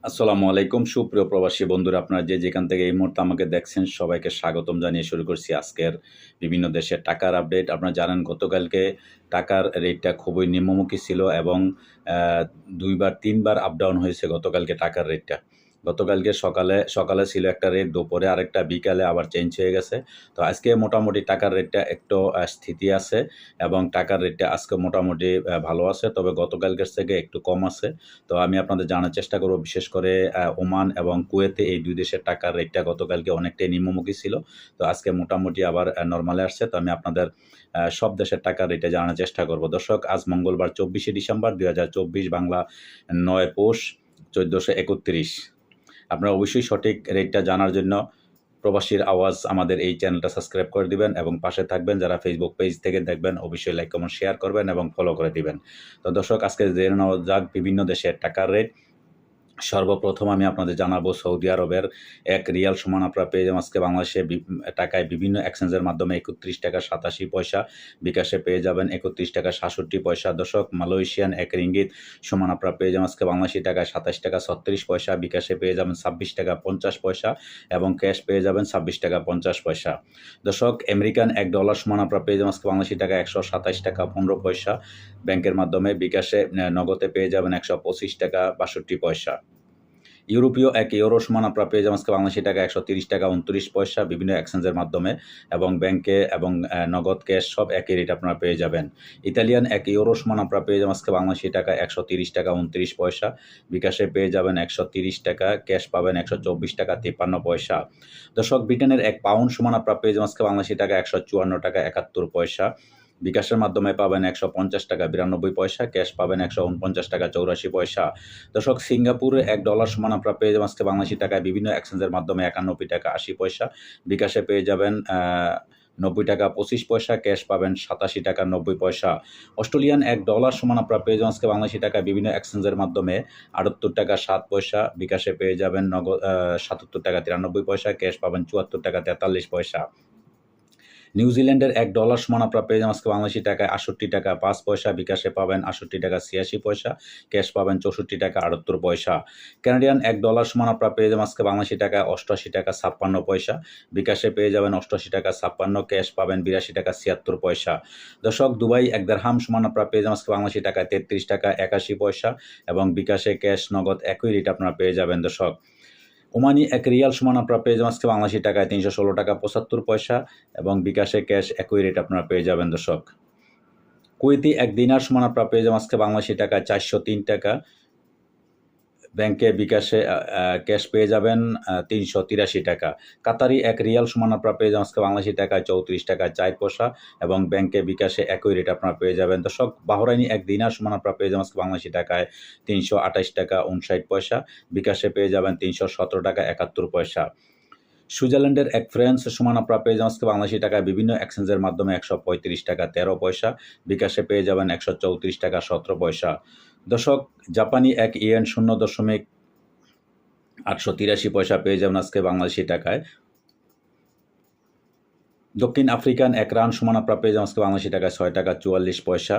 আসসালামু আলাইকুম সুপ্রিয় প্রবাসী বন্ধুরা, আপনারা যে যেখান থেকে এই মুহূর্তে আমাকে দেখছেন সবাইকে স্বাগতম জানিয়ে শুরু করছি আজকের বিভিন্ন দেশের টাকার আপডেট। আপনারা জানেন গতকালকে টাকার রেটটা খুবই নিম্নমুখী ছিল এবং ২ বার ৩ বার আপ ডাউন হয়েছে গতকালকে টাকার রেটটা। গতকালকে সকালে ছিল একটা রেট, দুপুরে আরেকটা, বিকালে আবার চেঞ্জ হয়ে গেছে। তো আজকে মোটামুটি টাকার রেটটা একটু স্থিতি আছে এবং টাকার রেটটা আজকে মোটামুটি ভালো আছে, তবে গতকালকের থেকে একটু কম আছে। তো আমি আপনাদের জানার চেষ্টা করব, বিশেষ করে ওমান এবং কুয়েতে এই ২ দেশের টাকার রেটটা গতকালকে অনেকটাই নিম্নমুখী ছিল। তো আজকে মোটামুটি আবার নরমালে আসছে। তো আমি আপনাদের সব দেশের টাকার রেটে জানার চেষ্টা করব। দর্শক, আজ মঙ্গলবার ২৪শে ডিসেম্বর ২০২৪, বাংলা ৯ পৌষ ১৪৩১। আপনারা অবশ্যই সঠিক রেটটা জানার জন্য প্রবাসীর আওয়াজ আমাদের এই চ্যানেলটা সাবস্ক্রাইব করে দিবেন এবং পাশে থাকবেন। যারা ফেসবুক পেজ থেকে দেখবেন অবশ্যই লাইক, কমেন্ট, শেয়ার করবেন এবং ফলো করে দিবেন। তো দর্শক, আজকে জেনে নেওয়া যাক বিভিন্ন দেশের টাকার রেট। সর্বপ্রথম আমি আপনাদের জানাবো সৌদি আরবের ১ রিয়াল সমান আপনারা পেয়ে যাবেন আজকে বাংলাদেশে টাকায় বিভিন্ন এক্সচেঞ্জের মাধ্যমে ৩১ টাকা ৮৭ পয়সা, বিকাশে পেয়ে যাবেন ৩১ টাকা ৬৭ পয়সা। দর্শক, মালয়েশিয়ান ১ রিঙ্গিত সমান আপনারা পেয়ে যাবেন আজকে বাংলাদেশি টাকায় ২৭ টাকা ৩৬ পয়সা, বিকাশে পেয়ে যাবেন ২৬ টাকা ৫০ পয়সা এবং ক্যাশ পেয়ে যাবেন ২৬ টাকা ৫০ পয়সা। দর্শক, আমেরিকান $১ সমান আপনারা পেয়ে যাবেন আজকে বাংলাদেশি টাকা ১২৭ টাকা ১৫ পয়সা ব্যাংকের মাধ্যমে, বিকাশে নগদে পেয়ে যাবেন ১২৫ টাকা ৬২ পয়সা। ইউরোপীয় ১ ইউরো সমান আপনারা পেয়ে যাবেন আজকে বাংলাদেশি টাকা ১৩০ টাকা ২৯ পয়সা বিভিন্ন এক্সচেঞ্জের মাধ্যমে এবং ব্যাংকে এবং নগদ ক্যাশ সব একই রেট আপনারা পেয়ে যাবেন। ইতালিয়ান ১ ইউরো সমান আপনারা পেয়ে যাবেন আজকে বাংলাদেশি টাকা ১৩০ টাকা ২৯ পয়সা, বিকাশে পেয়ে যাবেন ১৩০ টাকা, ক্যাশ পাবেন ১২৪ টাকা ৫৩ পয়সা। দর্শক, ব্রিটেনের ১ পাউন্ড সমান আপনারা পেয়ে যাবেন আজকে বাংলাদেশি টাকা ১৫৪ টাকা ৭১ পয়সা, বিকাশের মাধ্যমে পাবেন ১৫০ টাকা ৯২ পয়সা, ক্যাশ পাবেন ১৪৯ টাকা ৮৪ পয়সা। দর্শক, সিঙ্গাপুরে $১ সমান আপনারা পেয়ে যাবেন আজকে বাংলাদেশি টাকায় বিভিন্ন এক্সচেঞ্জের মাধ্যমে ৯১ টাকা ৮০ পয়সা, বিকাশে পেয়ে যাবেন ৯০ টাকা ২৫ পয়সা, ক্যাশ পাবেন ৮৭ টাকা ৯০ পয়সা। অস্ট্রেলিয়ান $১ সমান আপনারা পেয়ে যাবেন আজকে বাংলাদেশি টাকায় বিভিন্ন এক্সচেঞ্জের মাধ্যমে ৭৮ টাকা ৭ পয়সা, বিকাশে পেয়ে যাবেন ৭৭ টাকা ৯৩ পয়সা, ক্যাশ পাবেন ৭৪ টাকা ৪৩ পয়সা। নিউজিল্যান্ডের $১ সমান আপনারা পেয়ে যাবেন আজকে বাংলাদেশি টাকায় ৬৮ টাকা ৫ পয়সা, বিকাশে পাবেন ৬৮ টাকা ৮৬ পয়সা, ক্যাশ পাবেন ৬৪ টাকা ৭৮ পয়সা। কানাডিয়ান $১ সমান আপনারা পেয়ে যাবেন আজকে বাংলাদেশি টাকায় ৮৮ টাকা ৫৬ পয়সা, বিকাশে পেয়ে যাবেন ৮৮ টাকা ৫৬, ক্যাশ পাবেন ৮২ টাকা ৭৬ পয়সা। দর্শক, দুবাই ১ দিরহাম সমান আপনারা পেয়ে যাবেন আজকে বাংলাদেশি টাকায় ৩৩ টাকা ৮১ পয়সা এবং বিকাশে ক্যাশ নগদ একই রেট আপনারা পেয়ে যাবেন। দর্শক, ওমানি ১ রিয়াল সমান আপনারা পেয়ে যাবেন আজকে বাংলাদেশি টাকায় ৩১৬ টাকা ৭৫ পয়সা এবং বিকাশে ক্যাশ একই রেট আপনারা পেয়ে যাবেন। দর্শক, কুয়েতি ১ দিনার সমান আপনারা পেয়ে যাবেন আজকে বাংলাদেশি টাকায় ৪০৩ টাকা, ব্যাংকে বিকাশে ক্যাশ পেয়ে যাবেন ৩৮৩ টাকা। কাতারি ১ রিয়াল সমান আপনারা পেয়ে যাবেন আজকে বাংলাদেশি টাকায় ৩৪ টাকা ৪ পয়সা এবং ব্যাংকে বিকাশে একই রেট আপনারা পেয়ে যাবেন। দর্শক, বাহরাইনি ১ দিনার সমান আপনারা পেয়ে যাবেন আজকে বাংলাদেশি টাকায় ৩২৮ টাকা ৫৯ পয়সা, বিকাশে পেয়ে যাবেন ৩১৭ টাকা ৭১ পয়সা। সুইজারল্যান্ডের ১ ফ্রান্স সমান আপনারা পেয়ে যাবেন আজকে বাংলাদেশি টাকায় বিভিন্ন এক্সচেঞ্জের মাধ্যমে ১৩৫ টাকা ১৩ পয়সা, বিকাশে পেয়ে যাবেন ১৩৪ টাকা ১৭ পয়সা। দর্শক, জাপানি ১ ইয়েন ০.৮৮৩ পয়সা পেয়ে যাবেন আজকে বাংলাদেশি টাকায়। দক্ষিণ আফ্রিকান ১ রান সমান আপনারা পেয়ে যাবেন আজকে বাংলাদেশি টাকায় ৬ টাকা ৪৪ পয়সা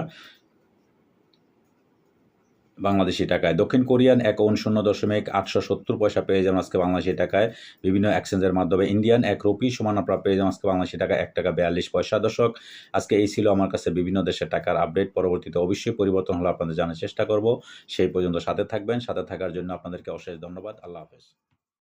বাংলাদেশি টাকায়। দক্ষিণ কোরিয়ান ১ ওন ০.৮৭০ পয়সা পেয়ে যাবেন আজকে বাংলাদেশি টাকায় বিভিন্ন এক্সচেঞ্জের মাধ্যমে। ইন্ডিয়ান ১ রুপি সমান আপনারা পেয়ে যাবেন আজকে বাংলাদেশি টাকায় ১ টাকা ৪২ পয়সা। দর্শক, আজকে এই ছিল আমার কাছে বিভিন্ন দেশের টাকার আপডেট। পরবর্তীতে অবশ্যই পরিবর্তন হলে আপনাদের জানার চেষ্টা করব। সেই পর্যন্ত সাথে থাকবেন। সাথে থাকার জন্য আপনাদেরকে অশেষ ধন্যবাদ। আল্লাহ হাফেজ।